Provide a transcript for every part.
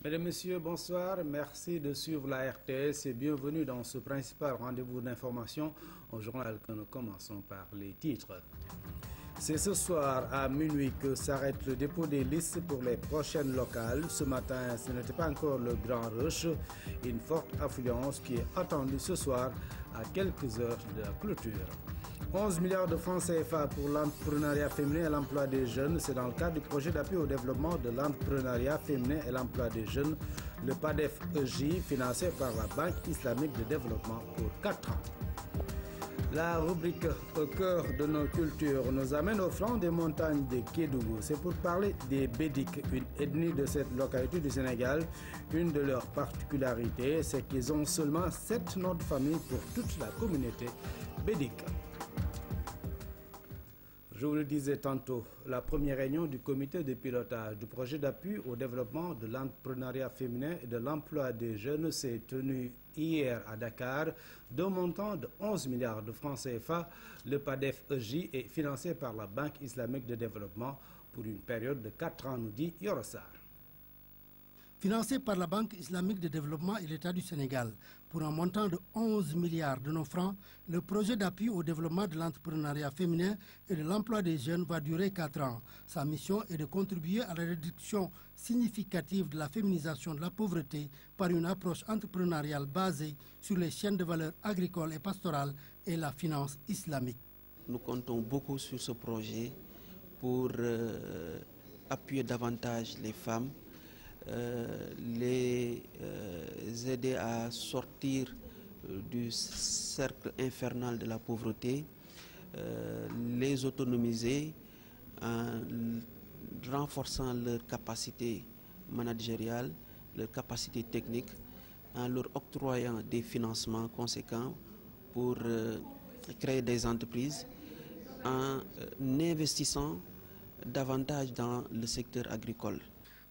Mesdames, Messieurs, bonsoir. Merci de suivre la RTS et bienvenue dans ce principal rendez-vous d'information au journal que nous commençons par les titres. C'est ce soir à minuit que s'arrête le dépôt des listes pour les prochaines locales. Ce matin, ce n'était pas encore le grand rush. Une forte affluence qui est attendue ce soir à quelques heures de la clôture. 11 milliards de francs CFA pour l'entrepreneuriat féminin et l'emploi des jeunes. C'est dans le cadre du projet d'appui au développement de l'entrepreneuriat féminin et l'emploi des jeunes, le PADEF-EJ, financé par la Banque islamique de développement pour 4 ans. La rubrique au cœur de nos cultures nous amène au flanc des montagnes de Kédougou. C'est pour parler des Bédiques, une ethnie de cette localité du Sénégal. Une de leurs particularités, c'est qu'ils ont seulement 7 noms de famille pour toute la communauté bédique. Je vous le disais tantôt, la première réunion du comité de pilotage du projet d'appui au développement de l'entrepreneuriat féminin et de l'emploi des jeunes s'est tenue hier à Dakar d'un montant de 11 milliards de francs CFA. Le PADEF-EJ est financé par la Banque islamique de développement pour une période de 4 ans, nous dit Yorossar. Financé par la Banque islamique de développement et l'État du Sénégal pour un montant de 11 milliards de nos francs, le projet d'appui au développement de l'entrepreneuriat féminin et de l'emploi des jeunes va durer 4 ans. Sa mission est de contribuer à la réduction significative de la féminisation de la pauvreté par une approche entrepreneuriale basée sur les chaînes de valeur agricoles et pastorales et la finance islamique. Nous comptons beaucoup sur ce projet pour appuyer davantage les femmes, les aider à sortir du cercle infernal de la pauvreté, les autonomiser en renforçant leurs capacités managériales, leurs capacités techniques, en leur octroyant des financements conséquents pour créer des entreprises, en investissant davantage dans le secteur agricole.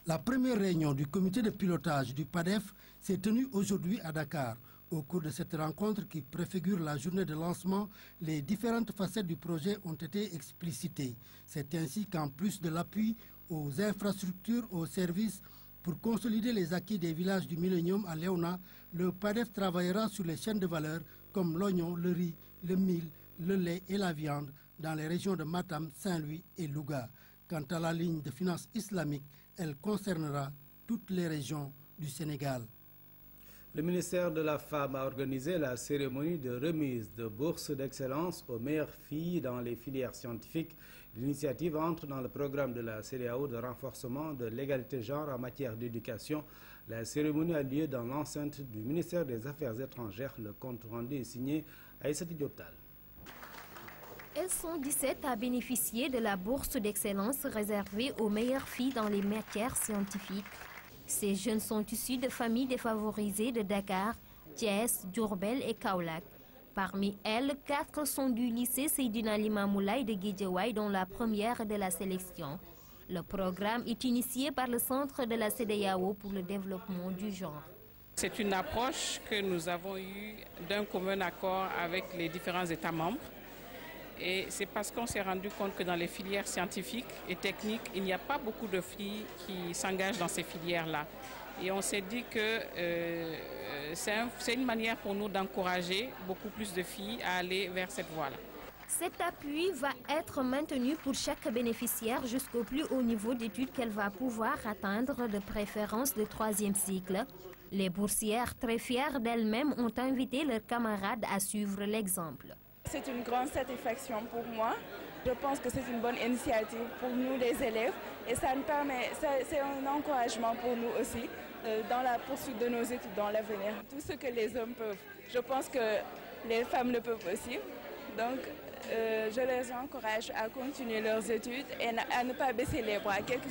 La première réunion du comité de pilotage du PADEF s'est tenue aujourd'hui à Dakar. Au cours de cette rencontre qui préfigure la journée de lancement, les différentes facettes du projet ont été explicitées. C'est ainsi qu'en plus de l'appui aux infrastructures, aux services, pour consolider les acquis des villages du Millénium à Léona, le PADEF travaillera sur les chaînes de valeur comme l'oignon, le riz, le mil, le lait et la viande dans les régions de Matam, Saint-Louis et Louga. Quant à la ligne de finance islamique, elle concernera toutes les régions du Sénégal. Le ministère de la Femme a organisé la cérémonie de remise de bourses d'excellence aux meilleures filles dans les filières scientifiques. L'initiative entre dans le programme de la CEDEAO de renforcement de l'égalité genre en matière d'éducation. La cérémonie a lieu dans l'enceinte du ministère des Affaires étrangères. Le compte rendu est signé Aïssati Dioptal. Elles sont 17 à bénéficier de la bourse d'excellence réservée aux meilleures filles dans les matières scientifiques. Ces jeunes sont issus de familles défavorisées de Dakar, Thiès, Diourbel et Kaolack. Parmi elles, 4 sont du lycée Seydina Limamoulaye de Guédiawaye, dont la première de la sélection. Le programme est initié par le Centre de la CEDEAO pour le développement du genre. C'est une approche que nous avons eue d'un commun accord avec les différents États membres. Et c'est parce qu'on s'est rendu compte que dans les filières scientifiques et techniques, il n'y a pas beaucoup de filles qui s'engagent dans ces filières-là. Et on s'est dit que c'est une manière pour nous d'encourager beaucoup plus de filles à aller vers cette voie-là. Cet appui va être maintenu pour chaque bénéficiaire jusqu'au plus haut niveau d'études qu'elle va pouvoir atteindre, de préférence de 3e cycle. Les boursières, très fières d'elles-mêmes, ont invité leurs camarades à suivre l'exemple. C'est une grande satisfaction pour moi. Je pense que c'est une bonne initiative pour nous les élèves et ça nous permet, c'est un encouragement pour nous aussi dans la poursuite de nos études dans l'avenir. Tout ce que les hommes peuvent, je pense que les femmes le peuvent aussi. Donc je les encourage à continuer leurs études et à ne pas baisser les bras, quelle que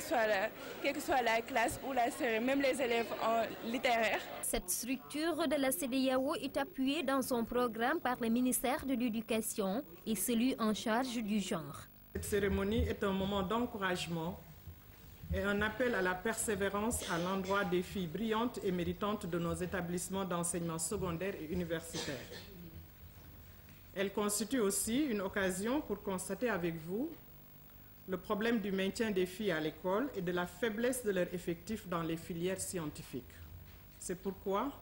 soit la classe ou la série, même les élèves en littéraire. Cette structure de la CEDEAO est appuyée dans son programme par le ministère de l'Éducation et celui en charge du genre. Cette cérémonie est un moment d'encouragement et un appel à la persévérance à l'endroit des filles brillantes et méritantes de nos établissements d'enseignement secondaire et universitaire. Elle constitue aussi une occasion pour constater avec vous le problème du maintien des filles à l'école et de la faiblesse de leurs effectifs dans les filières scientifiques. C'est pourquoi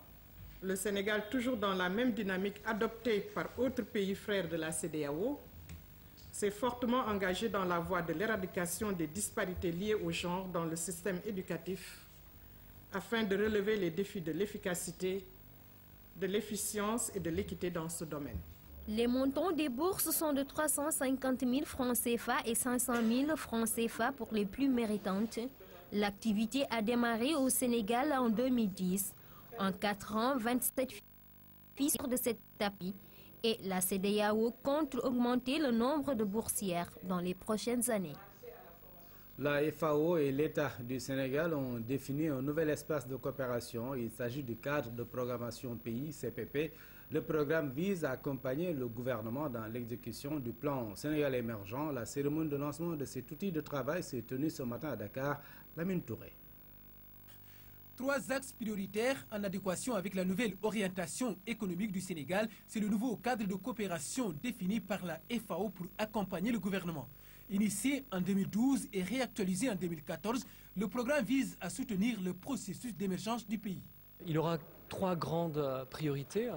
le Sénégal, toujours dans la même dynamique adoptée par autres pays frères de la CEDEAO, s'est fortement engagé dans la voie de l'éradication des disparités liées au genre dans le système éducatif afin de relever les défis de l'efficacité, de l'efficience et de l'équité dans ce domaine. Les montants des bourses sont de 350 000 francs CFA et 500 000 francs CFA pour les plus méritantes. L'activité a démarré au Sénégal en 2010. En 4 ans, 27 filles sortent de cet tapis et la CEDEAO compte augmenter le nombre de boursières dans les prochaines années. La FAO et l'État du Sénégal ont défini un nouvel espace de coopération. Il s'agit du cadre de programmation pays, CPP. Le programme vise à accompagner le gouvernement dans l'exécution du plan Sénégal émergent. La cérémonie de lancement de cet outil de travail s'est tenue ce matin à Dakar. Lamine Touré. 3 axes prioritaires en adéquation avec la nouvelle orientation économique du Sénégal. C'est le nouveau cadre de coopération défini par la FAO pour accompagner le gouvernement. Initié en 2012 et réactualisé en 2014, le programme vise à soutenir le processus d'émergence du pays. Il aura 3 grandes priorités.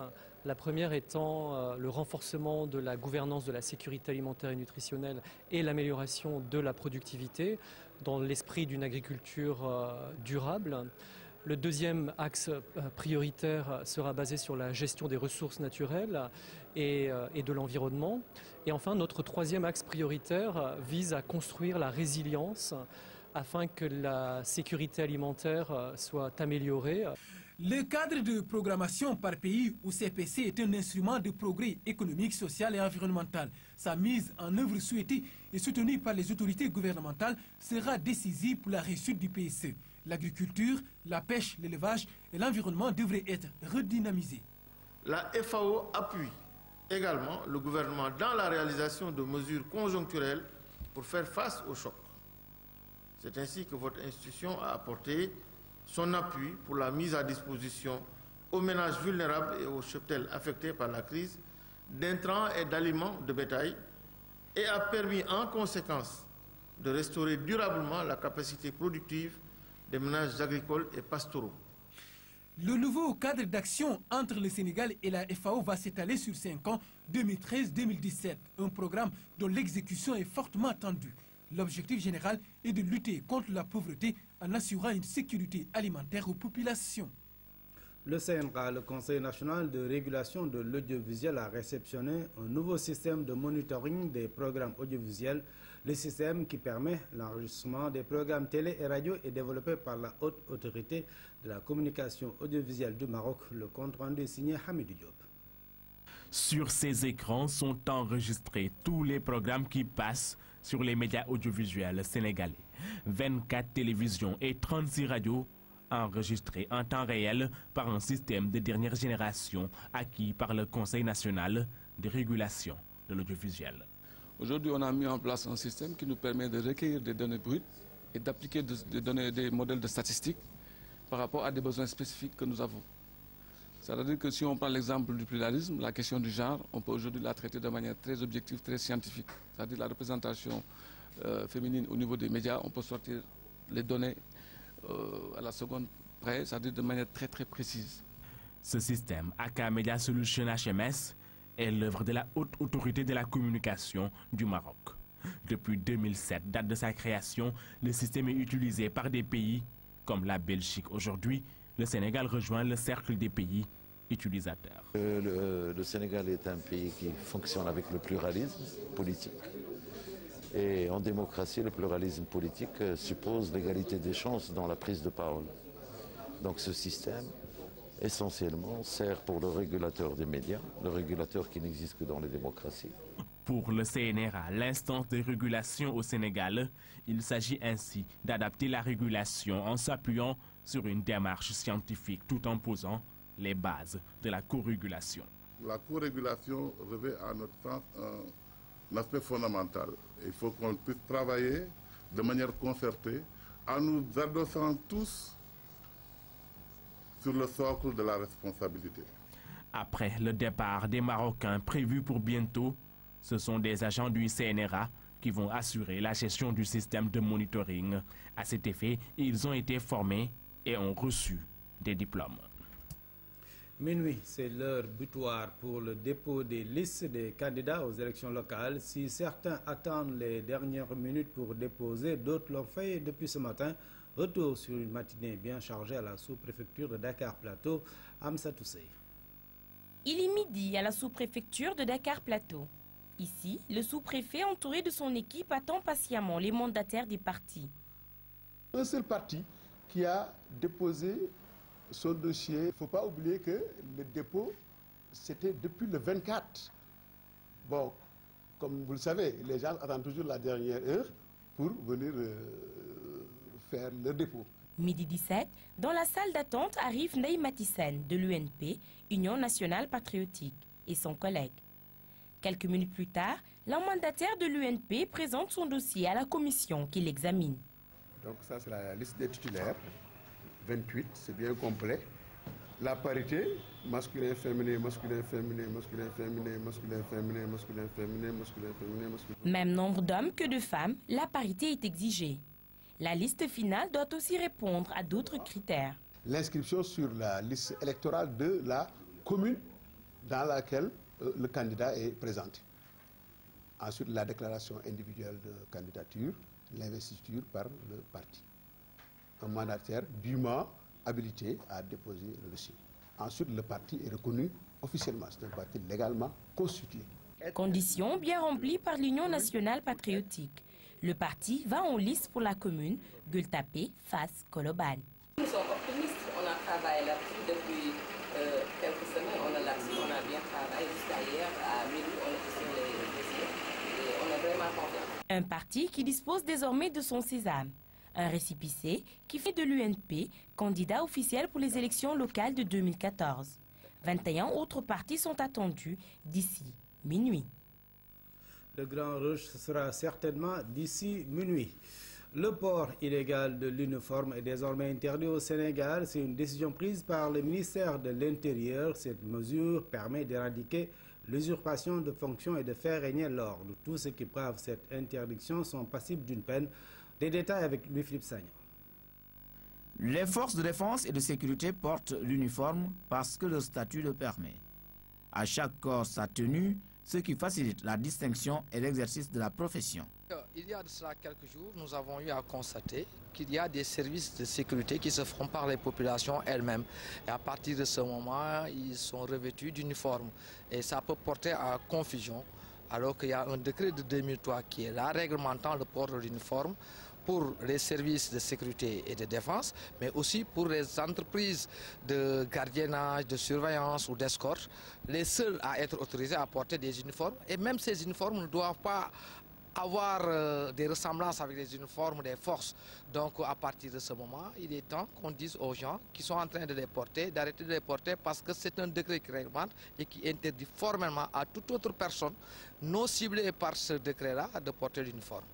La première étant le renforcement de la gouvernance de la sécurité alimentaire et nutritionnelle et l'amélioration de la productivité dans l'esprit d'une agriculture durable. Le deuxième axe prioritaire sera basé sur la gestion des ressources naturelles et de l'environnement. Et enfin, notre troisième axe prioritaire vise à construire la résilience afin que la sécurité alimentaire soit améliorée. Le cadre de programmation par pays ou CPC est un instrument de progrès économique, social et environnemental. Sa mise en œuvre souhaitée et soutenue par les autorités gouvernementales sera décisive pour la réussite du PSE. L'agriculture, la pêche, l'élevage et l'environnement devraient être redynamisés. La FAO appuie également le gouvernement dans la réalisation de mesures conjoncturelles pour faire face au choc. C'est ainsi que votre institution a apporté son appui pour la mise à disposition aux ménages vulnérables et aux cheptels affectés par la crise d'intrants et d'aliments de bétail et a permis en conséquence de restaurer durablement la capacité productive des ménages agricoles et pastoraux. Le nouveau cadre d'action entre le Sénégal et la FAO va s'étaler sur 5 ans, 2013-2017, un programme dont l'exécution est fortement attendue. L'objectif général est de lutter contre la pauvreté en assurant une sécurité alimentaire aux populations. Le CNRA, le Conseil national de régulation de l'audiovisuel, a réceptionné un nouveau système de monitoring des programmes audiovisuels. Le système qui permet l'enregistrement des programmes télé et radio est développé par la Haute Autorité de la communication audiovisuelle du Maroc. Le compte rendu est signé Hamidou Diop. Sur ces écrans sont enregistrés tous les programmes qui passent sur les médias audiovisuels sénégalais. 24 télévisions et 36 radios enregistrés en temps réel par un système de dernière génération acquis par le Conseil national de régulation de l'audiovisuel. Aujourd'hui, on a mis en place un système qui nous permet de recueillir des données brutes et d'appliquer des modèles de statistiques par rapport à des besoins spécifiques que nous avons. C'est-à-dire que si on prend l'exemple du pluralisme, la question du genre, on peut aujourd'hui la traiter de manière très objective, très scientifique. C'est-à-dire la représentation féminine au niveau des médias, on peut sortir les données à la seconde près, c'est-à-dire de manière très très précise. Ce système, aka Media Solution HMS, est l'œuvre de la Haute Autorité de la communication du Maroc. Depuis 2007, date de sa création, le système est utilisé par des pays comme la Belgique. Aujourd'hui, le Sénégal rejoint le cercle des pays utilisateurs. Le Sénégal est un pays qui fonctionne avec le pluralisme politique. Et en démocratie, le pluralisme politique suppose l'égalité des chances dans la prise de parole. Donc ce système, essentiellement, sert pour le régulateur des médias, le régulateur qui n'existe que dans les démocraties. Pour le CNRA, l'instance de régulation au Sénégal, il s'agit ainsi d'adapter la régulation en s'appuyant sur une démarche scientifique tout en posant les bases de la co-régulation. La co-régulation revêt à notre sens un aspect fondamental. Il faut qu'on puisse travailler de manière concertée en nous adossant tous sur le socle de la responsabilité. Après le départ des Marocains prévu pour bientôt, ce sont des agents du CNRA qui vont assurer la gestion du système de monitoring. À cet effet, ils ont été formés et ont reçu des diplômes. Minuit, c'est l'heure butoir pour le dépôt des listes des candidats aux élections locales. Si certains attendent les dernières minutes pour déposer, d'autres l'ont fait depuis ce matin. Retour sur une matinée bien chargée à la sous-préfecture de Dakar-Plateau. Amsa Toussé. Il est midi à la sous-préfecture de Dakar-Plateau. Ici, le sous-préfet entouré de son équipe attend patiemment les mandataires des partis. Un seul parti qui a déposé son dossier. Il ne faut pas oublier que le dépôt, c'était depuis le 24. Bon, comme vous le savez, les gens attendent toujours la dernière heure pour venir faire leur dépôt. Midi 17, dans la salle d'attente arrive Ndeye Matissène de l'UNP, Union nationale patriotique, et son collègue. Quelques minutes plus tard, la mandataire de l'UNP présente son dossier à la commission qui l'examine. Donc ça, c'est la liste des titulaires. 28, c'est bien complet. La parité, masculin, féminin, masculin, féminin, masculin, féminin, masculin, féminin, masculin, féminin, masculin, féminin, masculin. Même nombre d'hommes que de femmes, la parité est exigée. La liste finale doit aussi répondre à d'autres critères. L'inscription sur la liste électorale de la commune dans laquelle le candidat est présenté. Ensuite, la déclaration individuelle de candidature, l'investiture par le parti. Un mandataire dûment habilité à déposer le dossier. Ensuite, le parti est reconnu officiellement. C'est un parti légalement constitué. Condition bien remplie par l'Union nationale patriotique. Le parti va en lice pour la commune, Gueule-Tapée, Fass, Colobane. Nous sommes optimistes. On a travaillé là-dessus depuis quelques semaines. On a bien travaillé jusqu'à hier. À minuit, on était sur les dossiers. Et on est vraiment confiants. Un parti qui dispose désormais de son sésame. Un récépissé qui fait de l'UNP candidat officiel pour les élections locales de 2014. 21 autres partis sont attendus d'ici minuit. Le grand rush sera certainement d'ici minuit. Le port illégal de l'uniforme est désormais interdit au Sénégal. C'est une décision prise par le ministère de l'Intérieur. Cette mesure permet d'éradiquer l'usurpation de fonctions et de faire régner l'ordre. Tous ceux qui bravent cette interdiction sont passibles d'une peine. Des détails avec Louis-Philippe Sagna. Les forces de défense et de sécurité portent l'uniforme parce que le statut le permet. À chaque corps sa tenue, ce qui facilite la distinction et l'exercice de la profession. Il y a de cela quelques jours, nous avons eu à constater qu'il y a des services de sécurité qui se font par les populations elles-mêmes. Et à partir de ce moment, ils sont revêtus d'uniformes. Et ça peut porter à confusion, alors qu'il y a un décret de 2003 qui est là, réglementant le port de l'uniforme pour les services de sécurité et de défense, mais aussi pour les entreprises de gardiennage, de surveillance ou d'escorte, les seuls à être autorisés à porter des uniformes. Et même ces uniformes ne doivent pas avoir des ressemblances avec les uniformes des forces. Donc à partir de ce moment, il est temps qu'on dise aux gens qui sont en train de les porter, d'arrêter de les porter parce que c'est un décret qui réglemente et qui interdit formellement à toute autre personne non ciblée par ce décret-là de porter l'uniforme.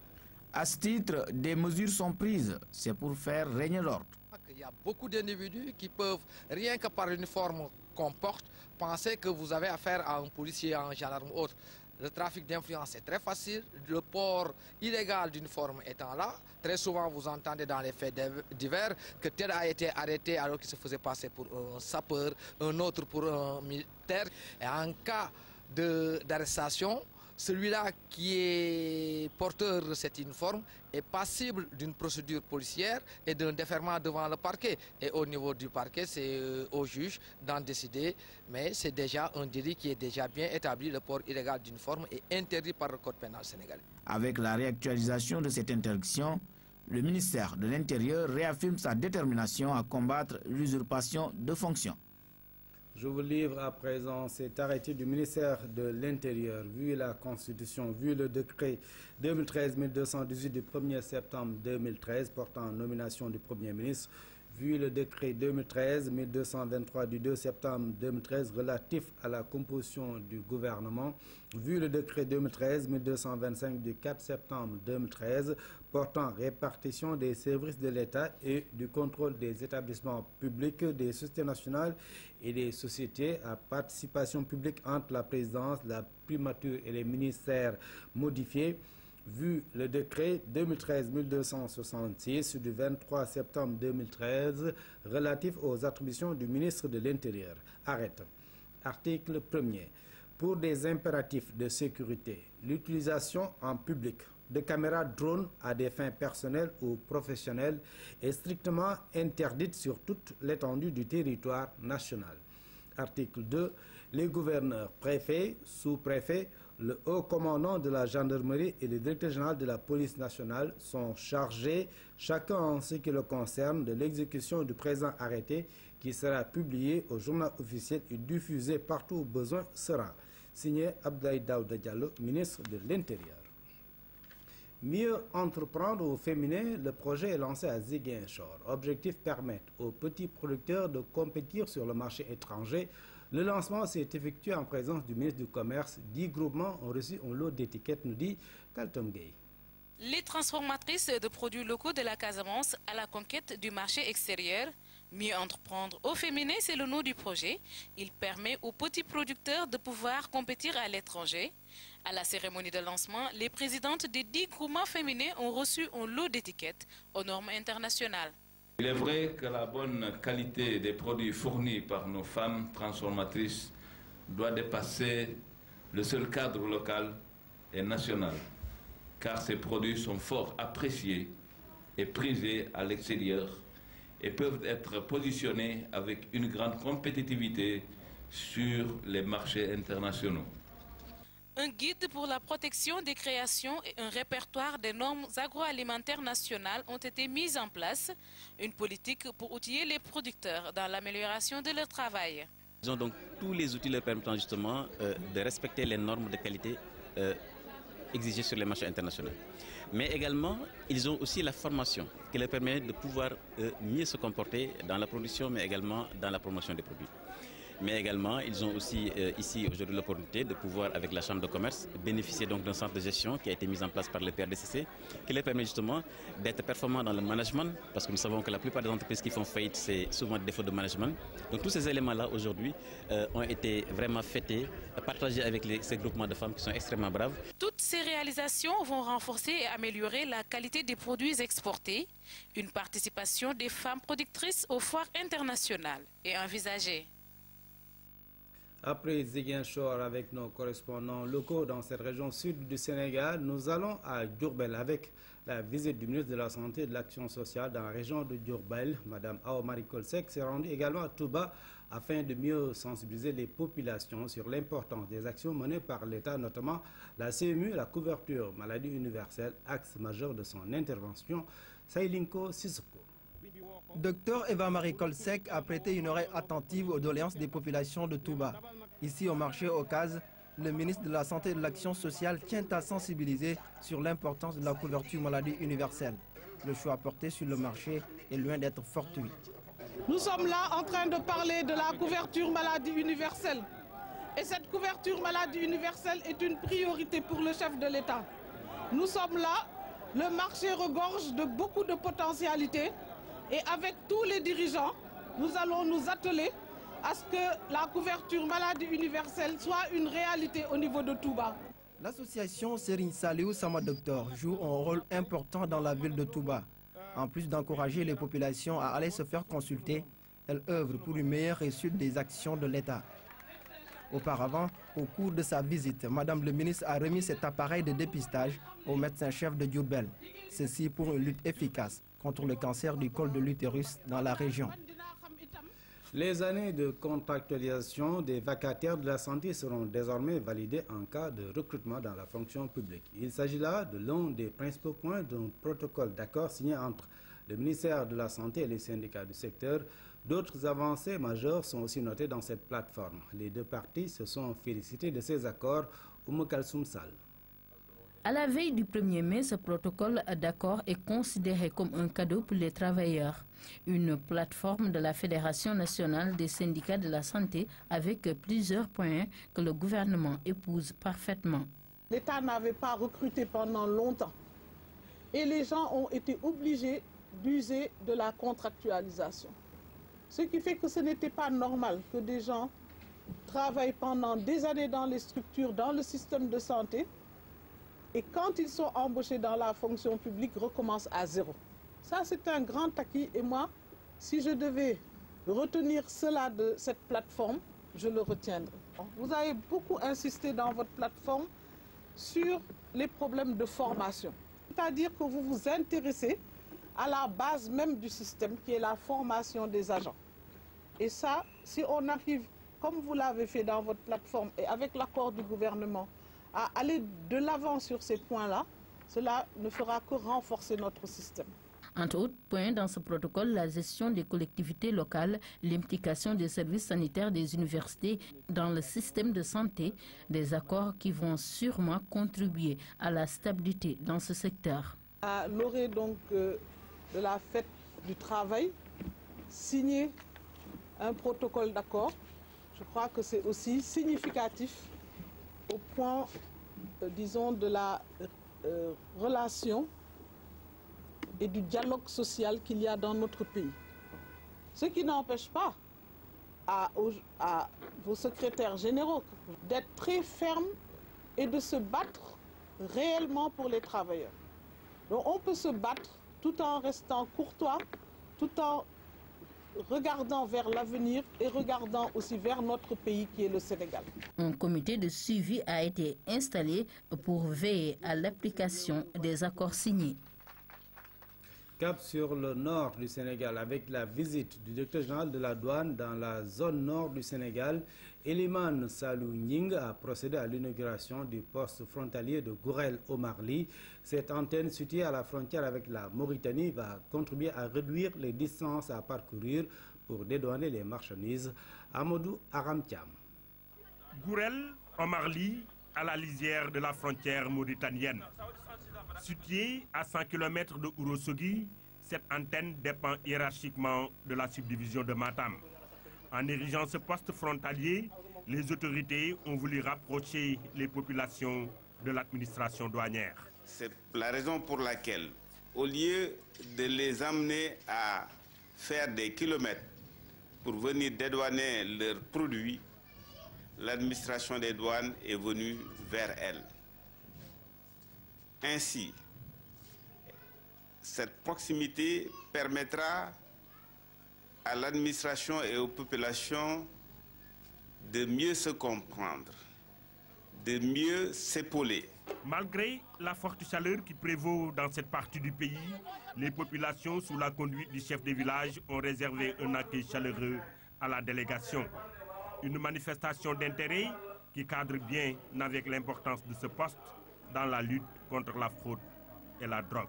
À ce titre, des mesures sont prises. C'est pour faire régner l'ordre. Il y a beaucoup d'individus qui peuvent, rien que par l'uniforme qu'on porte, penser que vous avez affaire à un policier, à un gendarme ou autre. Le trafic d'influence est très facile. Le port illégal d'uniforme étant là, très souvent vous entendez dans les faits divers que tel a été arrêté alors qu'il se faisait passer pour un sapeur, un autre pour un militaire. Et en cas d'arrestation, celui-là qui est porteur de cet uniforme est passible d'une procédure policière et d'un déferment devant le parquet. Et au niveau du parquet, c'est au juge d'en décider. Mais c'est déjà un délit qui est déjà bien établi. Le port illégal d'uniforme est interdit par le Code pénal sénégalais. Avec la réactualisation de cette interdiction, le ministère de l'Intérieur réaffirme sa détermination à combattre l'usurpation de fonctions. Je vous livre à présent cet arrêté du ministère de l'Intérieur. Vu la Constitution, vu le décret 2013-1218 du 1er septembre 2013 portant nomination du Premier ministre, vu le décret 2013-1223 du 2 septembre 2013 relatif à la composition du gouvernement, vu le décret 2013-1225 du 4 septembre 2013 portant répartition des services de l'État et du contrôle des établissements publics, des sociétés nationales et des sociétés à participation publique entre la présidence, la primature et les ministères modifiés, vu le décret 2013-1266 du 23 septembre 2013 relatif aux attributions du ministre de l'Intérieur. Arrête. Article 1er. Pour des impératifs de sécurité, l'utilisation en public de caméras drones à des fins personnelles ou professionnelles est strictement interdite sur toute l'étendue du territoire national. Article 2. Les gouverneurs, préfets, sous-préfets, le haut commandant de la gendarmerie et le directeur général de la police nationale sont chargés, chacun en ce qui le concerne, de l'exécution du présent arrêté qui sera publié au journal officiel et diffusé partout où besoin sera. Signé Abdoulaye Daouda Diallo, ministre de l'Intérieur. Mieux entreprendre au féminin, le projet est lancé à Ziguinchor. Objectif permettre aux petits producteurs de compétir sur le marché étranger. Le lancement s'est effectué en présence du ministre du Commerce. 10 groupements ont reçu un lot d'étiquettes, nous dit Kaltom Gay. Les transformatrices de produits locaux de la Casamance à la conquête du marché extérieur. Mieux entreprendre au féminin, c'est le nom du projet. Il permet aux petits producteurs de pouvoir compétir à l'étranger. À la cérémonie de lancement, les présidentes des 10 groupements féminins ont reçu un lot d'étiquettes aux normes internationales. Il est vrai que la bonne qualité des produits fournis par nos femmes transformatrices doit dépasser le seul cadre local et national, car ces produits sont fort appréciés et prisés à l'extérieur et peuvent être positionnés avec une grande compétitivité sur les marchés internationaux. Un guide pour la protection des créations et un répertoire des normes agroalimentaires nationales ont été mis en place. Une politique pour outiller les producteurs dans l'amélioration de leur travail. Ils ont donc tous les outils leur permettant justement de respecter les normes de qualité exigées sur les marchés internationaux. Mais également, ils ont aussi la formation qui leur permet de pouvoir mieux se comporter dans la production, mais également dans la promotion des produits. Mais également, ils ont aussi ici aujourd'hui l'opportunité de pouvoir, avec la Chambre de commerce, bénéficier donc d'un centre de gestion qui a été mis en place par le PRDCC, qui leur permet justement d'être performants dans le management, parce que nous savons que la plupart des entreprises qui font faillite, c'est souvent des défauts de management. Donc tous ces éléments-là aujourd'hui ont été vraiment fêtés, partagés avec ces groupements de femmes qui sont extrêmement braves. Toutes ces réalisations vont renforcer et améliorer la qualité des produits exportés. Une participation des femmes productrices aux foires internationales est envisagée. Après Ziguinchor avec nos correspondants locaux dans cette région sud du Sénégal, nous allons à Diourbel avec la visite du ministre de la Santé et de l'Action sociale dans la région de Diourbel. Madame Awa Marie Kolsek s'est rendue également à Touba afin de mieux sensibiliser les populations sur l'importance des actions menées par l'État, notamment la CMU, la couverture maladie universelle, axe majeur de son intervention. Sailinko Sissoko. Docteur Eva-Marie Kolsek a prêté une oreille attentive aux doléances des populations de Touba. Ici au marché Ocase, le ministre de la Santé et de l'Action sociale tient à sensibiliser sur l'importance de la couverture maladie universelle. Le choix porté sur le marché est loin d'être fortuit. Nous sommes là en train de parler de la couverture maladie universelle. Et cette couverture maladie universelle est une priorité pour le chef de l'État. Nous sommes là, le marché regorge de beaucoup de potentialités. Et avec tous les dirigeants, nous allons nous atteler à ce que la couverture maladie universelle soit une réalité au niveau de Touba. L'association Serigne Saliou Sama Doctor joue un rôle important dans la ville de Touba. En plus d'encourager les populations à aller se faire consulter, elle œuvre pour une meilleure réussite des actions de l'État. Auparavant, au cours de sa visite, Madame le ministre a remis cet appareil de dépistage au médecin-chef de Diourbel. Ceci pour une lutte efficace contre le cancer du col de l'utérus dans la région. Les années de contractualisation des vacataires de la santé seront désormais validées en cas de recrutement dans la fonction publique. Il s'agit là de l'un des principaux points d'un protocole d'accord signé entre le ministère de la Santé et les syndicats du secteur. D'autres avancées majeures sont aussi notées dans cette plateforme. Les deux parties se sont félicitées de ces accords. Oumou Kalsoum Sall. À la veille du 1er mai, ce protocole d'accord est considéré comme un cadeau pour les travailleurs. Une plateforme de la Fédération nationale des syndicats de la santé avec plusieurs points que le gouvernement épouse parfaitement. L'État n'avait pas recruté pendant longtemps et les gens ont été obligés d'user de la contractualisation. Ce qui fait que ce n'était pas normal que des gens travaillent pendant des années dans les structures, dans le système de santé, et quand ils sont embauchés dans la fonction publique, recommencent à zéro. Ça, c'est un grand acquis et moi, si je devais retenir cela de cette plateforme, je le retiendrai. Vous avez beaucoup insisté dans votre plateforme sur les problèmes de formation. C'est-à-dire que vous vous intéressez à la base même du système qui est la formation des agents. Et ça, si on arrive, comme vous l'avez fait dans votre plateforme et avec l'accord du gouvernement, à aller de l'avant sur ces points-là, cela ne fera que renforcer notre système. Entre autres points dans ce protocole, la gestion des collectivités locales, l'implication des services sanitaires des universités dans le système de santé, des accords qui vont sûrement contribuer à la stabilité dans ce secteur. À l'orée donc de la fête du travail, signer un protocole d'accord, je crois que c'est aussi significatif au point, disons, de la relation et du dialogue social qu'il y a dans notre pays. Ce qui n'empêche pas à vos secrétaires généraux d'être très fermes et de se battre réellement pour les travailleurs. Donc on peut se battre tout en restant courtois, tout en regardant vers l'avenir et regardant aussi vers notre pays qui est le Sénégal. Un comité de suivi a été installé pour veiller à l'application des accords signés. Cap sur le nord du Sénégal avec la visite du directeur général de la douane dans la zone nord du Sénégal. Eliman Salou Nying a procédé à l'inauguration du poste frontalier de Gourel au Mali. Cette antenne située à la frontière avec la Mauritanie va contribuer à réduire les distances à parcourir pour dédouaner les marchandises. Amadou Aramtiam. Gourel au Mali, à la lisière de la frontière mauritanienne. Située à 100 km de Ourossogui, cette antenne dépend hiérarchiquement de la subdivision de Matam. En érigeant ce poste frontalier, les autorités ont voulu rapprocher les populations de l'administration douanière. C'est la raison pour laquelle, au lieu de les amener à faire des kilomètres pour venir dédouaner leurs produits, l'administration des douanes est venue vers elles. Ainsi, cette proximité permettra à l'administration et aux populations de mieux se comprendre, de mieux s'épauler. Malgré la forte chaleur qui prévaut dans cette partie du pays, les populations, sous la conduite du chef de village, ont réservé un accueil chaleureux à la délégation. Une manifestation d'intérêt qui cadre bien avec l'importance de ce poste dans la lutte contre la fraude et la drogue.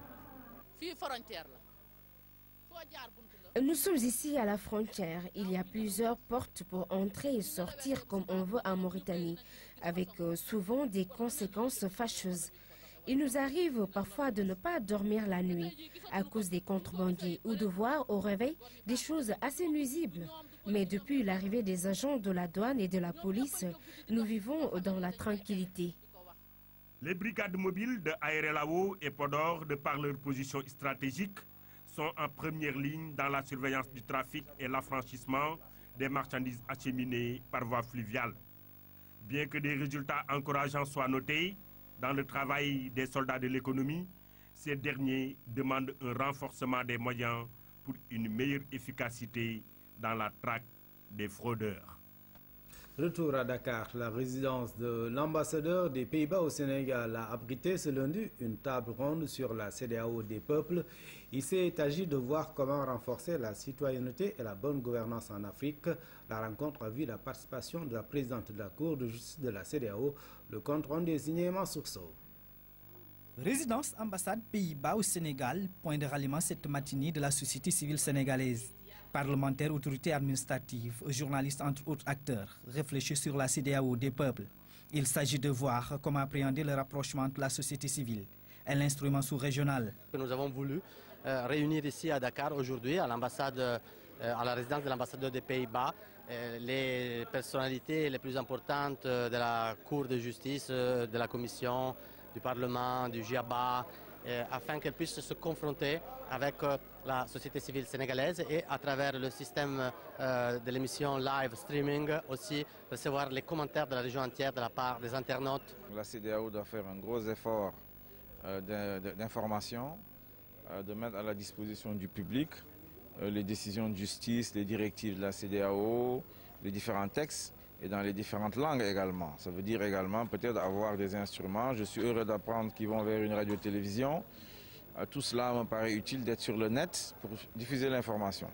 Nous sommes ici à la frontière. Il y a plusieurs portes pour entrer et sortir comme on veut en Mauritanie, avec souvent des conséquences fâcheuses. Il nous arrive parfois de ne pas dormir la nuit à cause des contrebandiers ou de voir au réveil des choses assez nuisibles. Mais depuis l'arrivée des agents de la douane et de la police, nous vivons dans la tranquillité. Les brigades mobiles de Aérelao et Podor, de par leur position stratégique, sont en première ligne dans la surveillance du trafic et l'affranchissement des marchandises acheminées par voie fluviale. Bien que des résultats encourageants soient notés dans le travail des soldats de l'économie, ces derniers demandent un renforcement des moyens pour une meilleure efficacité dans la traque des fraudeurs. Retour à Dakar, la résidence de l'ambassadeur des Pays-Bas au Sénégal a abrité ce lundi une table ronde sur la CEDEAO des peuples. Il s'est agi de voir comment renforcer la citoyenneté et la bonne gouvernance en Afrique. La rencontre a vu la participation de la présidente de la Cour de justice de la CEDEAO, le compte rendu signé Mansour Sow. Résidence ambassade Pays-Bas au Sénégal, point de ralliement cette matinée de la société civile sénégalaise. Parlementaires, autorités administratives, journalistes, entre autres acteurs, réfléchissent sur la CEDEAO des peuples. Il s'agit de voir comment appréhender le rapprochement entre la société civile et l'instrument sous-régional. Nous avons voulu réunir ici à Dakar aujourd'hui, à l'ambassade, à la résidence de l'ambassadeur des Pays-Bas, les personnalités les plus importantes de la Cour de justice, de la Commission, du Parlement, du GIABA, afin qu'elles puissent se confronter avec la société civile sénégalaise et à travers le système de l'émission live streaming aussi recevoir les commentaires de la région entière de la part des internautes. La CEDEAO doit faire un gros effort d'information, de mettre à la disposition du public les décisions de justice, les directives de la CEDEAO, les différents textes et dans les différentes langues également. Ça veut dire également peut-être avoir des instruments. Je suis heureux d'apprendre qu'ils vont vers une radio-télévision. Tout cela me paraît utile d'être sur le net pour diffuser l'information.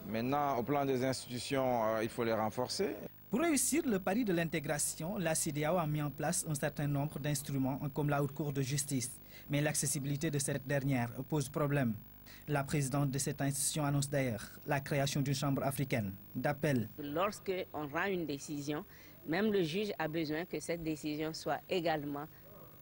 Maintenant, au plan des institutions, il faut les renforcer. Pour réussir le pari de l'intégration, la CEDEAO a mis en place un certain nombre d'instruments comme la Haute Cour de justice. Mais l'accessibilité de cette dernière pose problème. La présidente de cette institution annonce d'ailleurs la création d'une chambre africaine d'appel. Lorsqu'on rend une décision, même le juge a besoin que cette décision soit également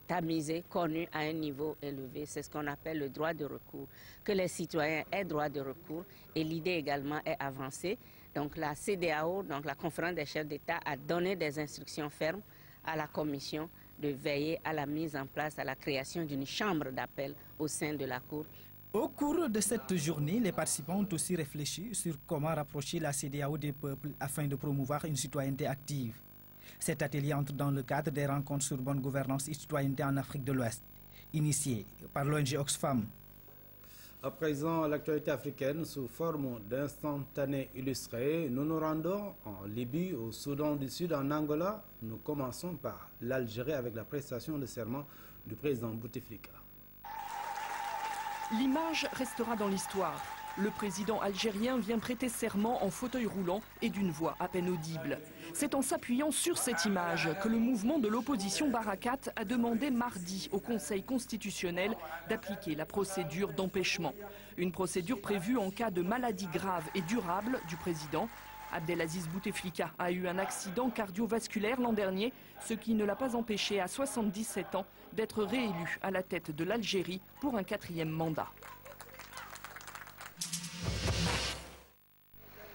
tamisée, connue à un niveau élevé. C'est ce qu'on appelle le droit de recours. Que les citoyens aient droit de recours et l'idée également est avancée. Donc la CEDEAO, donc la conférence des chefs d'État, a donné des instructions fermes à la Commission de veiller à la mise en place, à la création d'une chambre d'appel au sein de la Cour. Au cours de cette journée, les participants ont aussi réfléchi sur comment rapprocher la CEDEAO des peuples afin de promouvoir une citoyenneté active. Cet atelier entre dans le cadre des rencontres sur bonne gouvernance et citoyenneté en Afrique de l'Ouest, initié par l'ONG Oxfam. À présent, l'actualité africaine sous forme d'instantanés illustrés. Nous nous rendons en Libye, au Soudan du Sud, en Angola. Nous commençons par l'Algérie avec la prestation de serment du président Bouteflika. L'image restera dans l'histoire. Le président algérien vient prêter serment en fauteuil roulant et d'une voix à peine audible. C'est en s'appuyant sur cette image que le mouvement de l'opposition Barakat a demandé mardi au Conseil constitutionnel d'appliquer la procédure d'empêchement. Une procédure prévue en cas de maladie grave et durable du président. Abdelaziz Bouteflika a eu un accident cardiovasculaire l'an dernier, ce qui ne l'a pas empêché à 77 ans d'être réélu à la tête de l'Algérie pour un 4e mandat.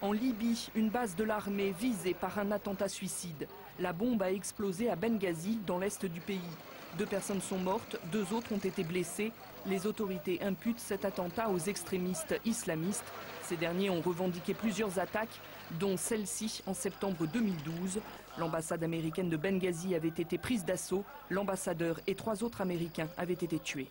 En Libye, une base de l'armée visée par un attentat suicide. La bombe a explosé à Benghazi, dans l'est du pays. 2 personnes sont mortes, 2 autres ont été blessées. Les autorités imputent cet attentat aux extrémistes islamistes. Ces derniers ont revendiqué plusieurs attaques, dont celle-ci en septembre 2012. L'ambassade américaine de Benghazi avait été prise d'assaut. L'ambassadeur et 3 autres Américains avaient été tués.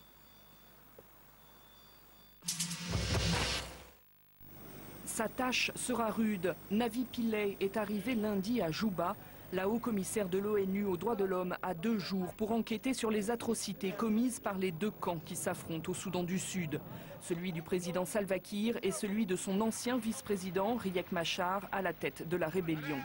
Sa tâche sera rude. Navi Pillay est arrivé lundi à Juba. La haut-commissaire de l'ONU aux droits de l'homme a 2 jours pour enquêter sur les atrocités commises par les 2 camps qui s'affrontent au Soudan du Sud. Celui du président Salva Kiir et celui de son ancien vice-président Riek Machar à la tête de la rébellion.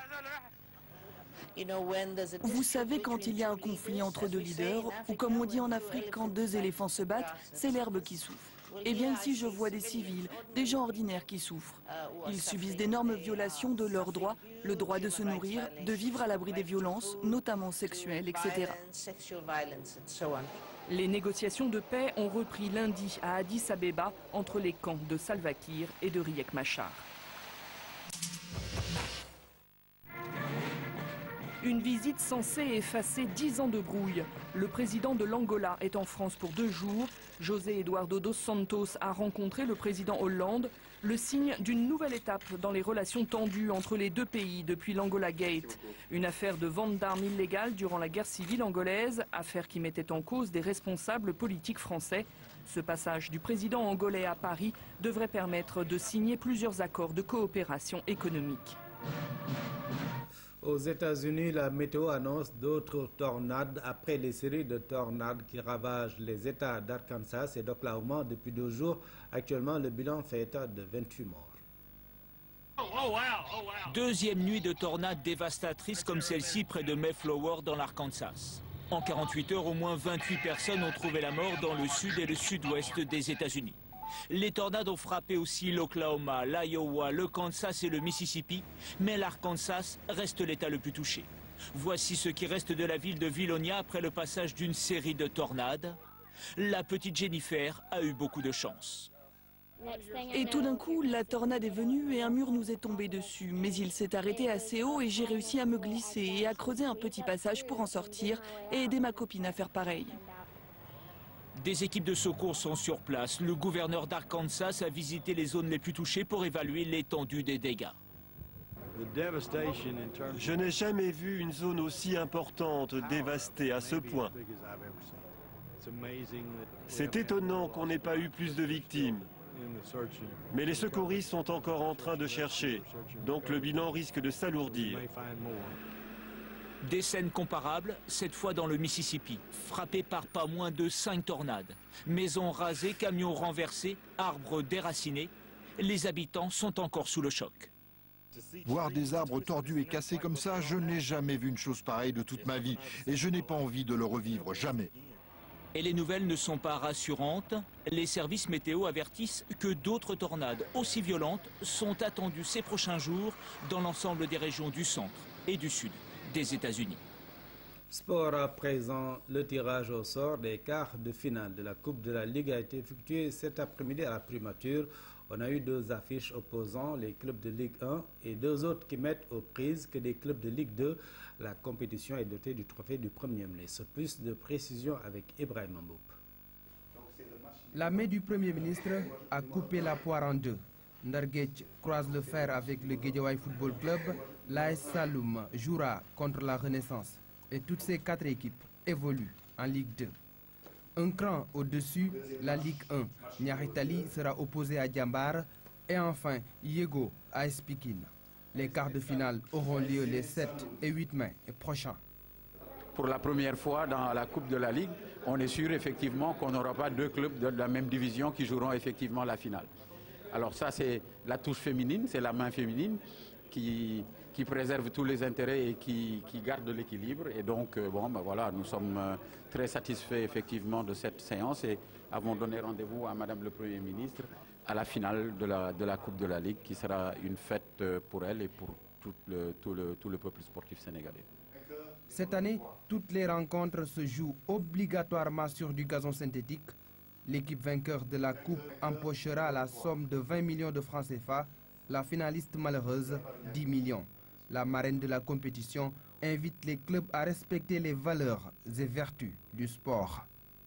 Vous savez, quand il y a un conflit entre 2 leaders, ou comme on dit en Afrique, quand 2 éléphants se battent, c'est l'herbe qui souffre. Eh bien ici, je vois des civils, des gens ordinaires qui souffrent. Ils subissent d'énormes violations de leurs droits, le droit de se nourrir, de vivre à l'abri des violences, notamment sexuelles, etc. Les négociations de paix ont repris lundi à Addis Abeba entre les camps de Salva Kiir et de Riek Machar. Une visite censée effacer 10 ans de brouille. Le président de l'Angola est en France pour 2 jours. José Eduardo dos Santos a rencontré le président Hollande, le signe d'une nouvelle étape dans les relations tendues entre les 2 pays depuis l'Angola Gate. Une affaire de vente d'armes illégales durant la guerre civile angolaise, affaire qui mettait en cause des responsables politiques français. Ce passage du président angolais à Paris devrait permettre de signer plusieurs accords de coopération économique. Aux États-Unis, la météo annonce d'autres tornades après les séries de tornades qui ravagent les États d'Arkansas et d'Oklahoma depuis 2 jours. Actuellement, le bilan fait état de 28 morts. Deuxième nuit de tornades dévastatrices comme celle-ci près de Mayflower dans l'Arkansas. En 48 heures, au moins 28 personnes ont trouvé la mort dans le sud et le sud-ouest des États-Unis. Les tornades ont frappé aussi l'Oklahoma, l'Iowa, le Kansas et le Mississippi, mais l'Arkansas reste l'État le plus touché. Voici ce qui reste de la ville de Vilonia après le passage d'une série de tornades. La petite Jennifer a eu beaucoup de chance. Et tout d'un coup, la tornade est venue et un mur nous est tombé dessus. Mais il s'est arrêté assez haut et j'ai réussi à me glisser et à creuser un petit passage pour en sortir et aider ma copine à faire pareil. Des équipes de secours sont sur place. Le gouverneur d'Arkansas a visité les zones les plus touchées pour évaluer l'étendue des dégâts. Je n'ai jamais vu une zone aussi importante dévastée à ce point. C'est étonnant qu'on n'ait pas eu plus de victimes. Mais les secouristes sont encore en train de chercher, donc le bilan risque de s'alourdir. Des scènes comparables, cette fois dans le Mississippi, frappées par pas moins de 5 tornades. Maisons rasées, camions renversés, arbres déracinés. Les habitants sont encore sous le choc. Voir des arbres tordus et cassés comme ça, je n'ai jamais vu une chose pareille de toute ma vie. Et je n'ai pas envie de le revivre, jamais. Et les nouvelles ne sont pas rassurantes. Les services météo avertissent que d'autres tornades aussi violentes sont attendues ces prochains jours dans l'ensemble des régions du centre et du sud des États-Unis. Sport à présent, le tirage au sort des quarts de finale de la Coupe de la Ligue a été effectué cet après-midi à la primature. On a eu 2 affiches opposant les clubs de Ligue 1 et 2 autres qui mettent aux prises que des clubs de Ligue 2. La compétition est dotée du trophée du Premier ministre. Plus de précision avec Ibrahim Mboup. La main du Premier ministre a coupé la poire en 2. Ndarguech croise le fer avec le Guédiawaye Football Club. L'AS Saloum jouera contre la Renaissance. Et toutes ces 4 équipes évoluent en Ligue 2. Un cran au-dessus, la Ligue 1. Niaritali sera opposé à Djambar. Et enfin, Yego à Pikine. Les quarts de finale auront lieu les 7 et 8 mai prochains. Pour la première fois dans la Coupe de la Ligue, on est sûr effectivement qu'on n'aura pas 2 clubs de la même division qui joueront effectivement la finale. Alors ça, c'est la touche féminine, c'est la main féminine qui préserve tous les intérêts et qui garde l'équilibre. Et donc, voilà, nous sommes très satisfaits effectivement de cette séance et avons donné rendez-vous à Madame le Premier ministre à la finale de la Coupe de la Ligue qui sera une fête pour elle et pour tout le peuple sportif sénégalais. Cette année, toutes les rencontres se jouent obligatoirement sur du gazon synthétique. L'équipe vainqueur de la Coupe empochera la somme de 20 millions de francs CFA, la finaliste malheureuse 10 millions. La marraine de la compétition invite les clubs à respecter les valeurs et vertus du sport.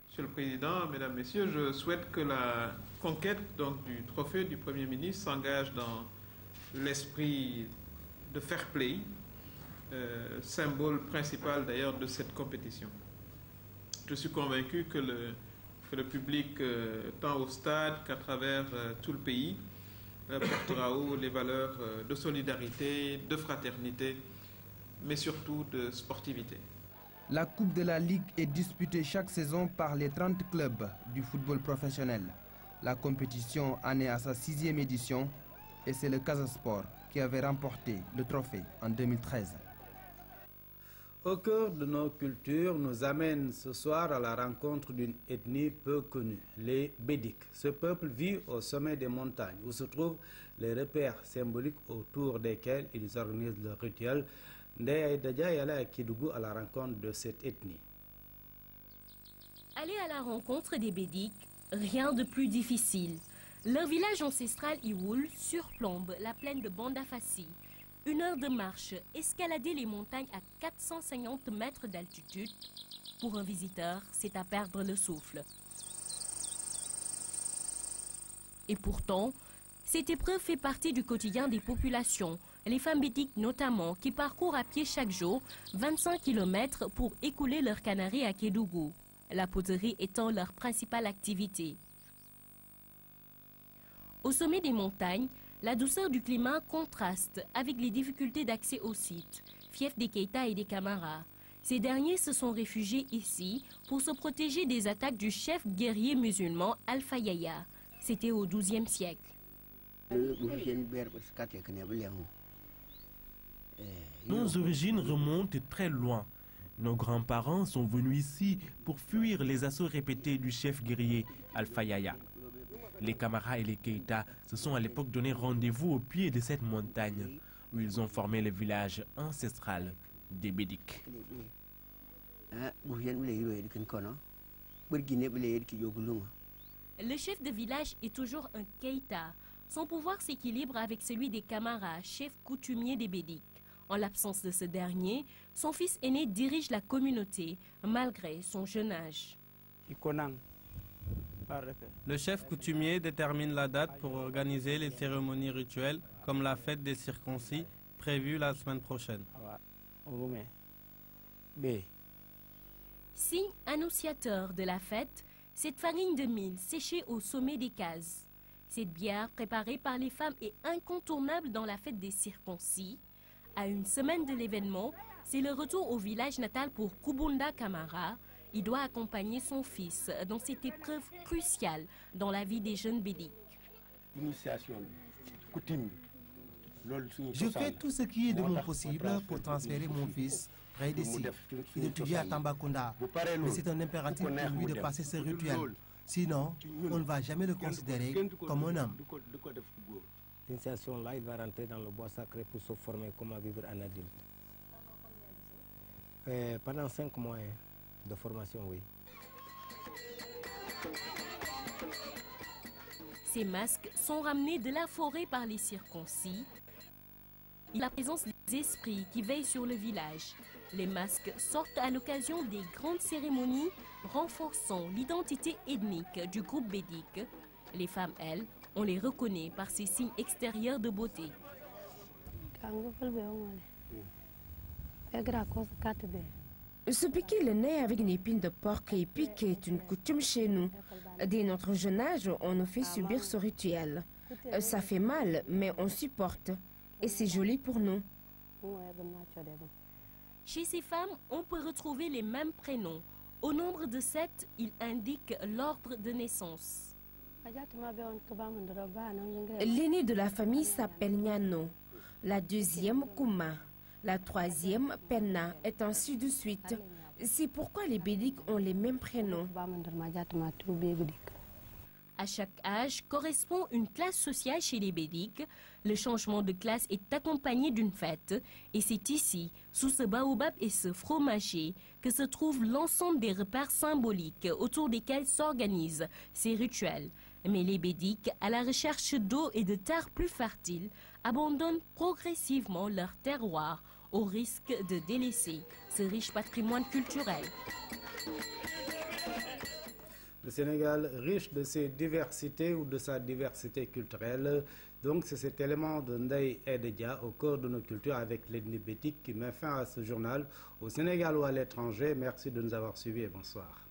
Monsieur le Président, Mesdames, Messieurs, je souhaite que la conquête du trophée du Premier ministre s'engage dans l'esprit de fair play, symbole principal d'ailleurs de cette compétition. Je suis convaincu que le public, tant au stade qu'à travers tout le pays, portera haut les valeurs de solidarité, de fraternité, mais surtout de sportivité. La Coupe de la Ligue est disputée chaque saison par les 30 clubs du football professionnel. La compétition en est à sa 6e édition et c'est le Casa Sport qui avait remporté le trophée en 2013. Au cœur de nos cultures nous amène ce soir à la rencontre d'une ethnie peu connue, les Bédiques. Ce peuple vit au sommet des montagnes où se trouvent les repères symboliques autour desquels ils organisent leurs rituels. Ndeye Dadja est allée à Kédougou à la rencontre de cette ethnie. Aller à la rencontre des Bédiques, rien de plus difficile. Leur village ancestral Iwoul surplombe la plaine de Bandafassi. 1 heure de marche, escalader les montagnes à 450 mètres d'altitude. Pour un visiteur, c'est à perdre le souffle. Et pourtant, cette épreuve fait partie du quotidien des populations, les femmes bédiques notamment, qui parcourent à pied chaque jour 25 km pour écouler leurs canaris à Kédougou, la poterie étant leur principale activité. Au sommet des montagnes, la douceur du climat contraste avec les difficultés d'accès au site, fief des Keita et des Camara. Ces derniers se sont réfugiés ici pour se protéger des attaques du chef guerrier musulman Alpha Yaya. C'était au XIIe siècle. Nos origines remontent très loin. Nos grands-parents sont venus ici pour fuir les assauts répétés du chef guerrier Alpha Yaya. Les Camara et les Keita se sont à l'époque donné rendez-vous au pied de cette montagne où ils ont formé le village ancestral des Bédiques. Le chef de village est toujours un Keita. Son pouvoir s'équilibre avec celui des Camara, chef coutumier des Bédiques. En l'absence de ce dernier, son fils aîné dirige la communauté, malgré son jeune âge. Le chef coutumier détermine la date pour organiser les cérémonies rituelles, comme la fête des circoncis, prévue la semaine prochaine. Signe annonciateur de la fête, cette farine de mil séchée au sommet des cases. Cette bière préparée par les femmes est incontournable dans la fête des circoncis. À une semaine de l'événement, c'est le retour au village natal pour Kubunda Kamara. Il doit accompagner son fils dans cette épreuve cruciale dans la vie des jeunes bédiques. Initiation, coutume. Je fais tout ce qui est de mon possible pour transférer mon fils près d'ici. Il étudie à Tambacounda, mais c'est un impératif pour lui de passer ce rituel. Sinon, on ne va jamais le considérer comme un homme. L'initiation-là, il va rentrer dans le bois sacré pour se former comment vivre un adulte. Pendant 5 mois de formation, oui. Ces masques sont ramenés de la forêt par les circoncis. Il y a la présence des esprits qui veillent sur le village. Les masques sortent à l'occasion des grandes cérémonies, renforçant l'identité ethnique du groupe bédique. Les femmes, elles, on les reconnaît par ces signes extérieurs de beauté. Se piquer le nez avec une épine de porc épique est une coutume chez nous. Dès notre jeune âge, on nous fait subir ce rituel. Ça fait mal, mais on supporte. Et c'est joli pour nous. Chez ces femmes, on peut retrouver les mêmes prénoms. Au nombre de 7, ils indiquent l'ordre de naissance. L'aînée de la famille s'appelle Nyano, la deuxième Kuma, la troisième Penna, et ainsi de suite. C'est pourquoi les bédiques ont les mêmes prénoms. À chaque âge correspond une classe sociale chez les bédiques. Le changement de classe est accompagné d'une fête. Et c'est ici, sous ce baobab et ce fromager, que se trouve l'ensemble des repères symboliques autour desquels s'organisent ces rituels. Mais les bédiques, à la recherche d'eau et de terres plus fertiles, abandonnent progressivement leur terroir au risque de délaisser ce riche patrimoine culturel. Le Sénégal, riche de ses diversités ou de sa diversité culturelle. Donc c'est cet élément de Ndeye Ededia au cœur de nos cultures avec l'ethnie bétique qui met fin à ce journal au Sénégal ou à l'étranger. Merci de nous avoir suivis et bonsoir.